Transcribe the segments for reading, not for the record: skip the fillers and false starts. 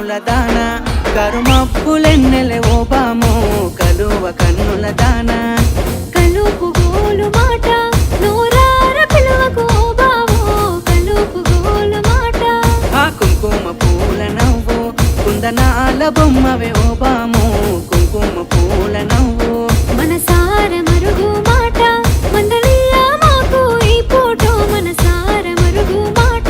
కన్నుల దాన కరుమప్పులెన్నెలె ఓబామో కలువ కన్నుల దాన కలుపు గోలు మాట నోరార పిలువకు బావో కలుపు గోలు మాట ఆ కుంకుమ పూల నవ్వు కుందనాల బొమ్మవే ఓబామో కుంకుమ పూల నవ్వు మనసార మరుగు మాట మందలియ మాకు ఈ ఫోటో మనసార మరుగు మాట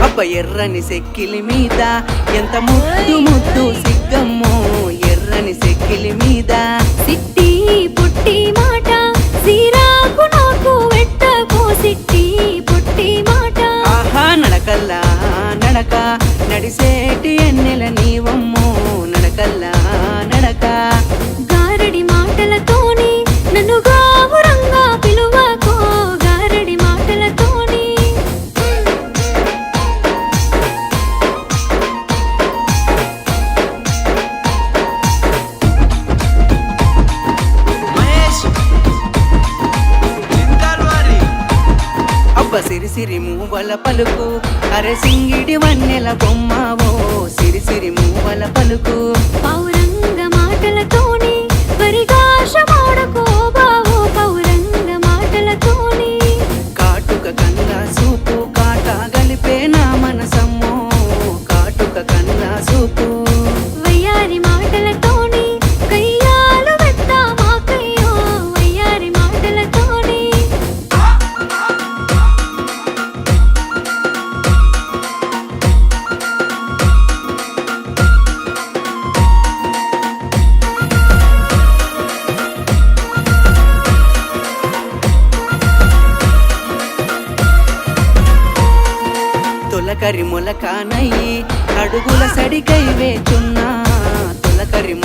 అబ్బ ఎర్రని సెక్కిలి మీద ఎంత ముద్దు ముద్దు సిగ్గమ్మో ఎర్రని సెక్కిలి మీద సిట్టి పుట్టి మాట సీరాకు నాకు వెట్టకో సిట్టి పుట్టి మాట ఆహా నడకల్లా నడక నడిసేటి ఎన్నెల నీవమ్మో నడకల్లా నడక గారడి మాటలతోని నన్ను గావురంగా పిలువకో గారడి మాటలతోని అబ్బ సిరిసిరి మూవల పలుకు అరే సింగిడి వన్నెల బొమ్మవో సిరిసిరి మూవల పలుకు పౌరంగ మాటలతోని పరిగాష మాడకో బావో పౌరంగ మాటలతోని కాటుక కన్నా సూపు కాట గలిపే నా మనసమ్మో కాటుక కన్నా సూపు వయ్యారి మాటలతోని కయ్యాలు వెత్తా మాకయ్యో వయ్యారి మాటలతోని తొలకరి మొలకానయ్యి అడుగుల సడికై వేచున్నా తొలకరి